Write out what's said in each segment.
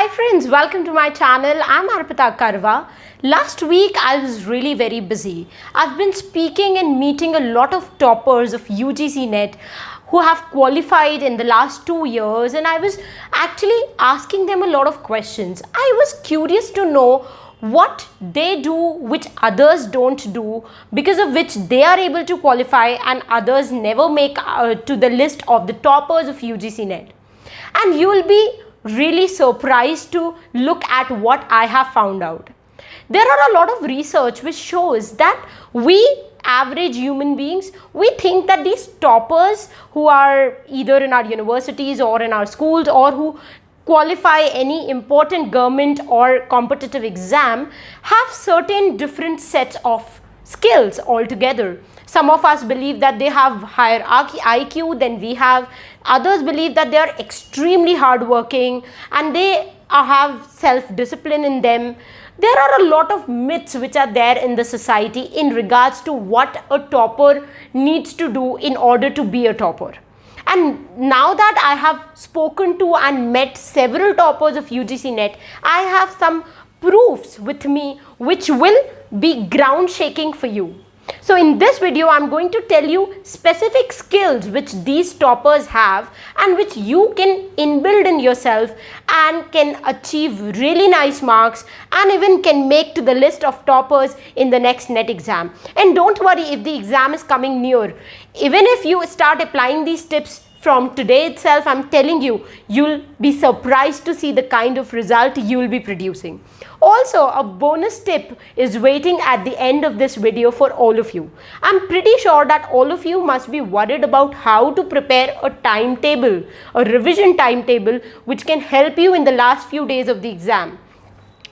Hi friends, welcome to my channel. I'm Arpita Karwa. Last week I was really very busy. I've been speaking and meeting a lot of toppers of UGC NET who have qualified in the last 2 years, and I was actually asking them a lot of questions. I was curious to know what they do which others don't do, because of which they are able to qualify and others never make to the list of the toppers of UGC NET. And you will be really surprised to look at what I have found out. There are a lot of research which shows that we average human beings, we think that these toppers who are either in our universities or in our schools or who qualify any important government or competitive exam have certain different sets of skills altogether. Some of us believe that they have higher IQ than we have. Others believe that they are extremely hardworking and they have self-discipline in them. There are a lot of myths which are there in the society in regards to what a topper needs to do in order to be a topper. And now that I have spoken to and met several toppers of UGC NET, I have some proofs with me which will be ground shaking for you. So in this video, I'm going to tell you specific skills which these toppers have and which you can inbuild in yourself and can achieve really nice marks and even can make to the list of toppers in the next NET exam. And don't worry if the exam is coming near. Even if you start applying these tips from today itself, I'm telling you, you'll be surprised to see the kind of result you will be producing. Also, a bonus tip is waiting at the end of this video for all of you. I'm pretty sure that all of you must be worried about how to prepare a timetable, a revision timetable, which can help you in the last few days of the exam.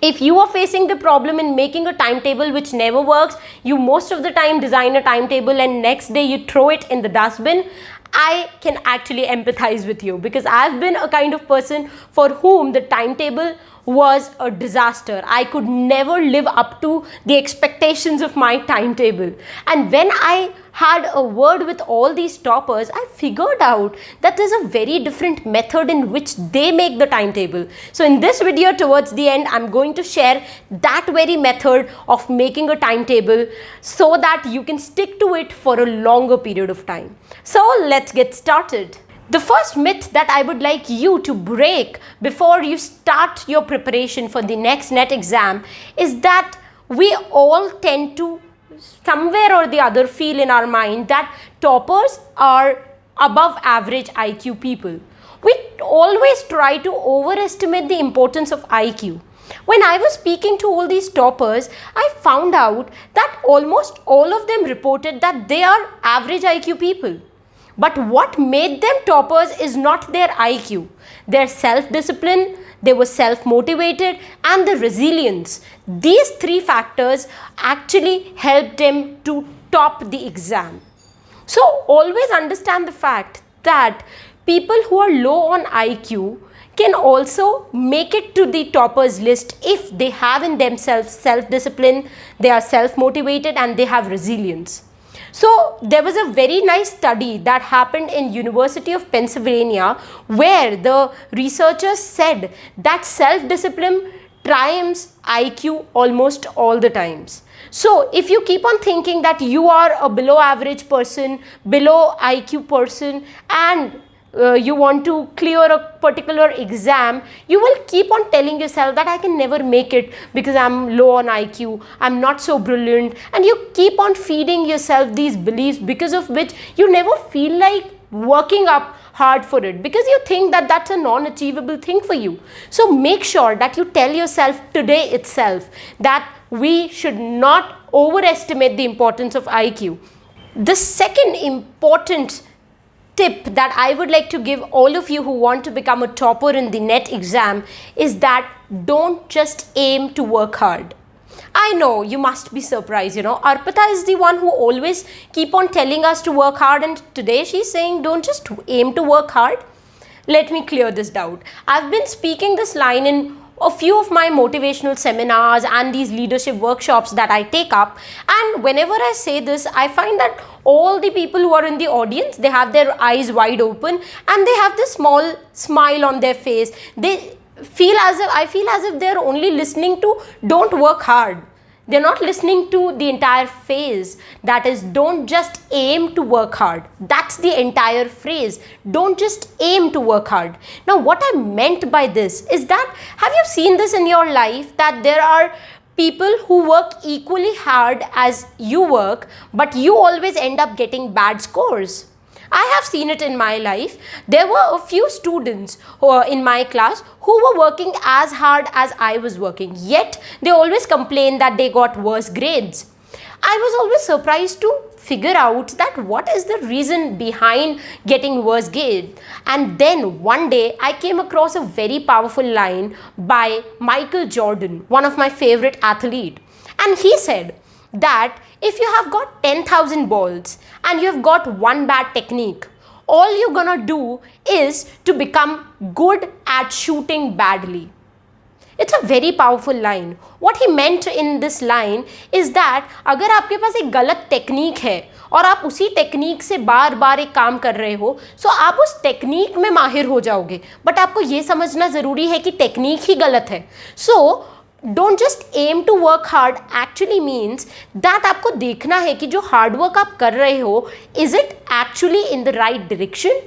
If you are facing the problem in making a timetable which never works, you most of the time design a timetable and next day you throw it in the dustbin, I can actually empathize with you, because I've been a kind of person for whom the timetable was a disaster. I could never live up to the expectations of my timetable. And when I had a word with all these toppers, I figured out that there's a very different method in which they make the timetable. So in this video towards the end, I'm going to share that very method of making a timetable so that you can stick to it for a longer period of time. So let's get started. The first myth that I would like you to break before you start your preparation for the next NET exam is that we all tend to somewhere or the other feel in our mind that toppers are above average IQ people. We always try to overestimate the importance of IQ. When I was speaking to all these toppers, I found out that almost all of them reported that they are average IQ people. But what made them toppers is not their IQ, their self-discipline, they were self-motivated, and the resilience. These three factors actually helped them to top the exam. So always understand the fact that people who are low on IQ can also make it to the toppers list if they have in themselves self-discipline, they are self-motivated, and they have resilience. So there was a very nice study that happened in University of Pennsylvania where the researchers said that self-discipline triumphs IQ almost all the times. So if you keep on thinking that you are a below average person, below IQ person, and you want to clear a particular exam, you will keep on telling yourself that I can never make it because I'm low on IQ, I'm not so brilliant, and you keep on feeding yourself these beliefs, because of which you never feel like working up hard for it, because you think that that's a non-achievable thing for you. So make sure that you tell yourself today itself that we should not overestimate the importance of IQ. The second important tip that I would like to give all of you who want to become a topper in the NET exam is that don't just aim to work hard. I know you must be surprised, Arpita is the one who always keep on telling us to work hard, and today she's saying don't just aim to work hard. Let me clear this doubt. I've been speaking this line in a few of my motivational seminars and these leadership workshops that I take up, and whenever I say this, I find that all the people who are in the audience, they have their eyes wide open and they have this small smile on their face. They I feel as if they're only listening to don't work hard. They're not listening to the entire phase. That is, don't just aim to work hard. That's the entire phrase. Don't just aim to work hard. Now, what I meant by this is that, have you seen this in your life, that there are people who work equally hard as you work, but you always end up getting bad scores? I have seen it in my life. There were a few students who were in my class who were working as hard as I was working, yet they always complained that they got worse grades. I was always surprised to figure out that what is the reason behind getting worse grades. And then one day I came across a very powerful line by Michael Jordan, one of my favorite athletes. And he said that if you have got 10,000 balls and you have got one bad technique, all you're gonna do is to become good at shooting badly. It's a very powerful line. What he meant in this line is that अगर आपके पास एक गलत technique है और आप उसी technique से बार बार एक काम कर रहे हो, सो आप उस टेक्निक में माहिर हो जाओगे, बट आपको ये समझना ज़रूरी है कि टेक्निक ही गलत है. So don't just aim to work hard actually means that आपको देखना है कि जो हार्ड वर्क आप कर रहे हो, is it actually in the right direction?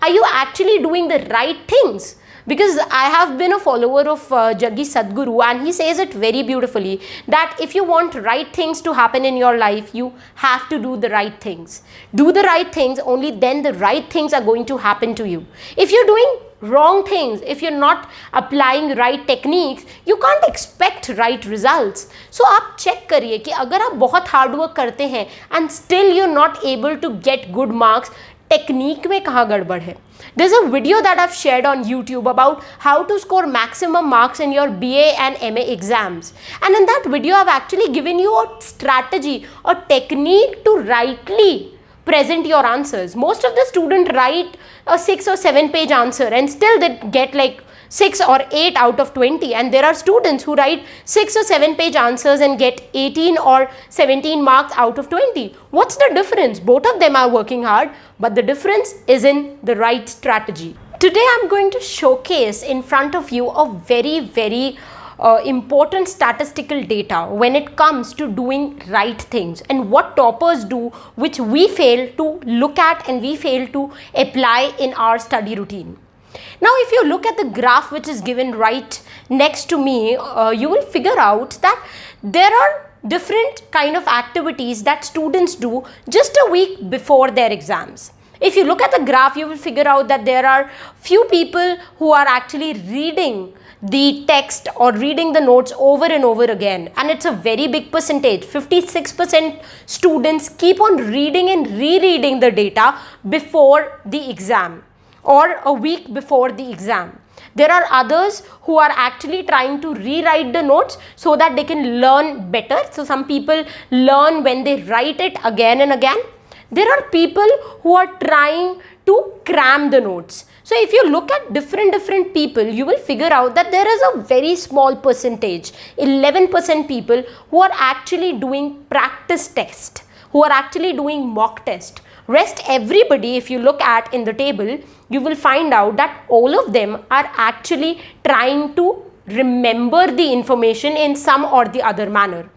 Are you actually doing the right things? Because I have been a follower of Jaggi Sadhguru, and he says it very beautifully that if you want right things to happen in your life, you have to do the right things. Do the right things, only then the right things are going to happen to you. If you're doing wrong things, if you're not applying right techniques, you can't expect right results. So आप check करिए कि अगर आप बहुत hard work करते हैं and still you're not able to get good marks, technique में कहाँ गड़बड़ है. There's a video that I've shared on YouTube about how to score maximum marks in your BA and MA exams. And in that video, I've actually given you a strategy, a technique to rightly present your answers. Most of the students write a 6 or 7 page answer and still they get like 6 or 8 out of 20, and there are students who write 6 or 7 page answers and get 18 or 17 marks out of 20. What's the difference? Both of them are working hard, but the difference is in the right strategy. Today I'm going to showcase in front of you a very important statistical data when it comes to doing right things, and what toppers do which we fail to look at and we fail to apply in our study routine. Now, if you look at the graph which is given right next to me, you will figure out that there are different kind of activities that students do just a week before their exams. If you look at the graph, you will figure out that there are few people who are actually reading the text or reading the notes over and over again, and it's a very big percentage. 56% students keep on reading and rereading the data before the exam or a week before the exam. There are others who are actually trying to rewrite the notes so that they can learn better. So some people learn when they write it again and again. There are people who are trying to cram the notes. So if you look at different people, you will figure out that there is a very small percentage, 11% people who are actually doing practice test, who are actually doing mock test. Rest everybody, if you look at in the table, you will find out that all of them are actually trying to remember the information in some or the other manner.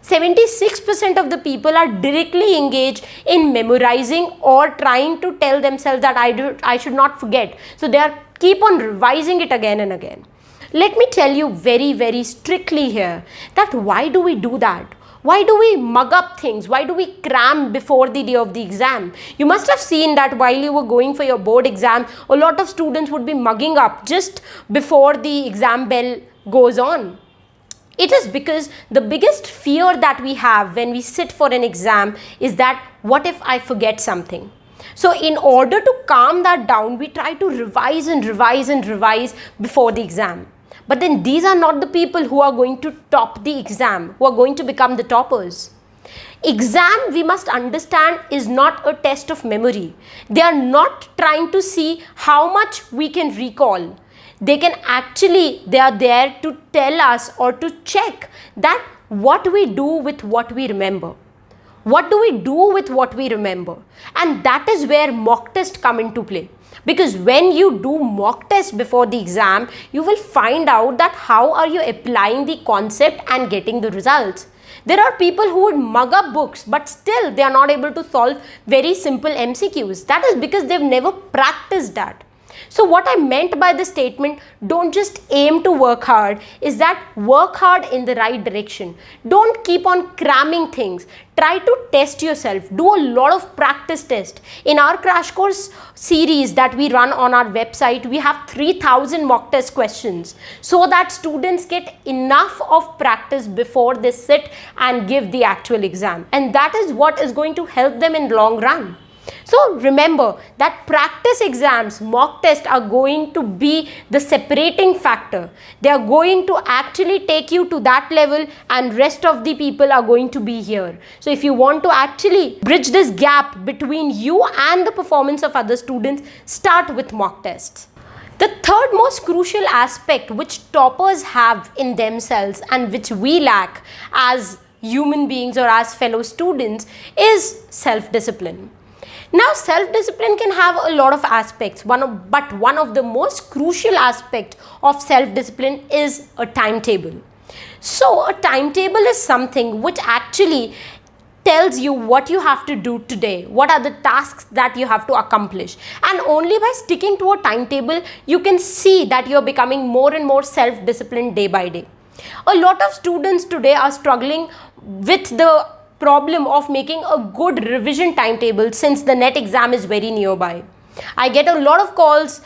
76% of the people are directly engaged in memorizing or trying to tell themselves that I should not forget. So they are keep on revising it again and again. Let me tell you very strictly here that why do we do that? Why do we mug up things? Why do we cram before the day of the exam? You must have seen that while you were going for your board exam, a lot of students would be mugging up just before the exam bell goes on. It is because the biggest fear that we have when we sit for an exam is that what if I forget something? So in order to calm that down, we try to revise and revise before the exam. But then these are not the people who are going to top the exam, who are going to become the toppers. Exam, we must understand, is not a test of memory. They are not trying to see how much we can recall. They are there to tell us or to check that what we do with what we remember. What do we do with what we remember? And that is where mock tests come into play. Because when you do mock test before the exam, you will find out that how are you applying the concept and getting the results. There are people who would mug up books, but still they are not able to solve very simple MCQs. That is because they've never practiced that. So what I meant by the statement, don't just aim to work hard, is that work hard in the right direction. Don't keep on cramming things. Try to test yourself. Do a lot of practice tests. In our crash course series that we run on our website, we have 3000 mock test questions so that students get enough of practice before they sit and give the actual exam. And that is what is going to help them in long run. So remember that practice exams, mock tests are going to be the separating factor. They are going to actually take you to that level, and rest of the people are going to be here. So if you want to actually bridge this gap between you and the performance of other students, start with mock tests. The third most crucial aspect which toppers have in themselves and which we lack as human beings or as fellow students is self-discipline. Now, self-discipline can have a lot of aspects, but one of the most crucial aspects of self-discipline is a timetable. So, a timetable is something which actually tells you what you have to do today, what are the tasks that you have to accomplish. And only by sticking to a timetable, you can see that you are becoming more and more self-disciplined day by day. A lot of students today are struggling with the problem of making a good revision timetable since the NET exam is very nearby. I get a lot of calls,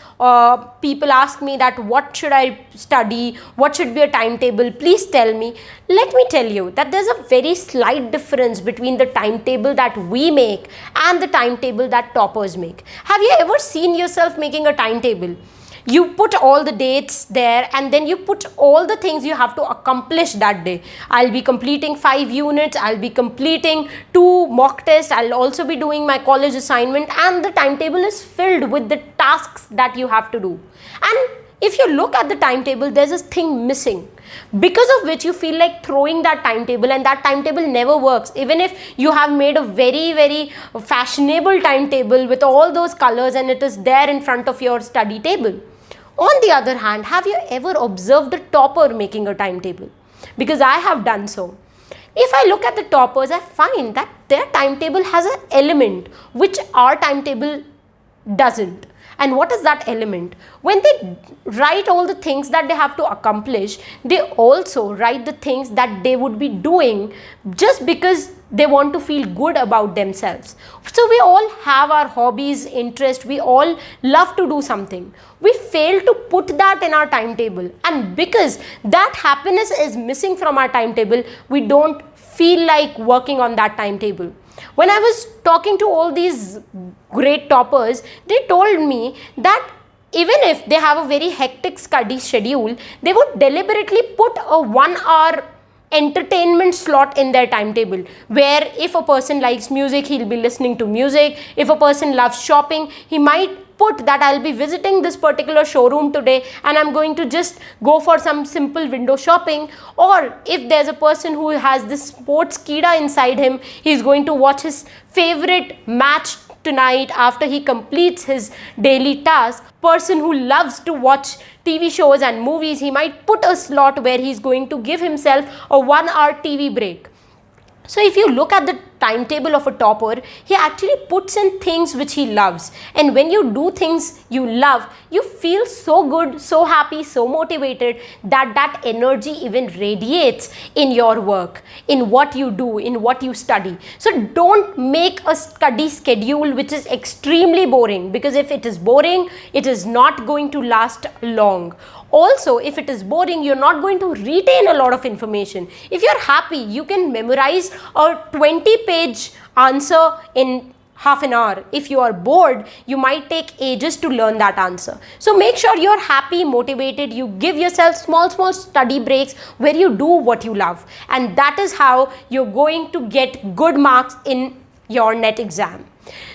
people ask me that what should I study, what should be a timetable, please tell me. Let me tell you that there's a very slight difference between the timetable that we make and the timetable that toppers make. Have you ever seen yourself making a timetable? You put all the dates there and then you put all the things you have to accomplish that day. I'll be completing 5 units, I'll be completing 2 mock tests, I'll also be doing my college assignment, and the timetable is filled with the tasks that you have to do. And if you look at the timetable, there's this thing missing, because of which you feel like throwing that timetable, and that timetable never works. Even if you have made a very fashionable timetable with all those colors and it is there in front of your study table. On the other hand, have you ever observed a topper making a timetable? Because I have done so. If I look at the toppers, I find that their timetable has an element which our timetable doesn't. And what is that element? When they write all the things that they have to accomplish, they also write the things that they would be doing just because they want to feel good about themselves. So we all have our hobbies, interests, we all love to do something. We fail to put that in our timetable, and because that happiness is missing from our timetable, we don't feel like working on that timetable. When I was talking to all these great toppers, they told me that even if they have a very hectic study schedule, they would deliberately put a 1-hour entertainment slot in their timetable, where if a person likes music, he'll be listening to music. If a person loves shopping, he might put that I'll be visiting this particular showroom today and I'm going to just go for some simple window shopping. Or if there's a person who has this sports kida inside him, he's going to watch his favorite match tonight after he completes his daily task. Person who loves to watch TV shows and movies, he might put a slot where he's going to give himself a 1-hour TV break. So if you look at the timetable of a topper, he actually puts in things which he loves. And when you do things you love, you feel so good, so happy, so motivated that that energy even radiates in your work, in what you do, in what you study. So don't make a study schedule which is extremely boring, because if it is boring, it is not going to last long. Also, if it is boring, you're not going to retain a lot of information. If you're happy, you can memorize a 20-page answer in half an hour. If you are bored, you might take ages to learn that answer. So make sure you're happy, motivated, you give yourself small study breaks where you do what you love. And that is how you're going to get good marks in your NET exam.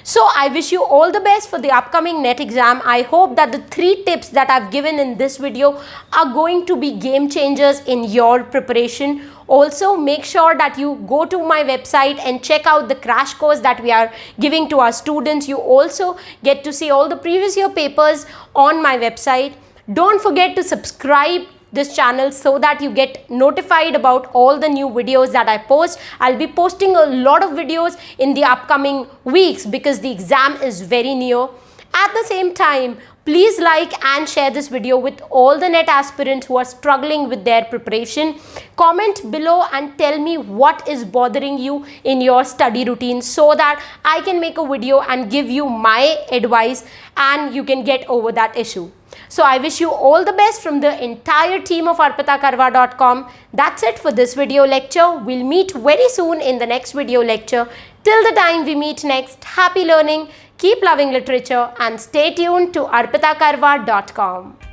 So I wish you all the best for the upcoming NET exam. I hope that the 3 tips that I've given in this video are going to be game changers in your preparation. Also, make sure that you go to my website and check out the crash course that we are giving to our students. You also get to see all the previous year papers on my website. Don't forget to subscribe this channel so that you get notified about all the new videos that I post. I'll be posting a lot of videos in the upcoming weeks because the exam is very near. At the same time, please like and share this video with all the NET aspirants who are struggling with their preparation. Comment below and tell me what is bothering you in your study routine so that I can make a video and give you my advice and you can get over that issue. So I wish you all the best from the entire team of arpitakarwa.com. That's it for this video lecture. We'll meet very soon in the next video lecture. Till the time we meet next, happy learning, keep loving literature and stay tuned to arpitakarwa.com.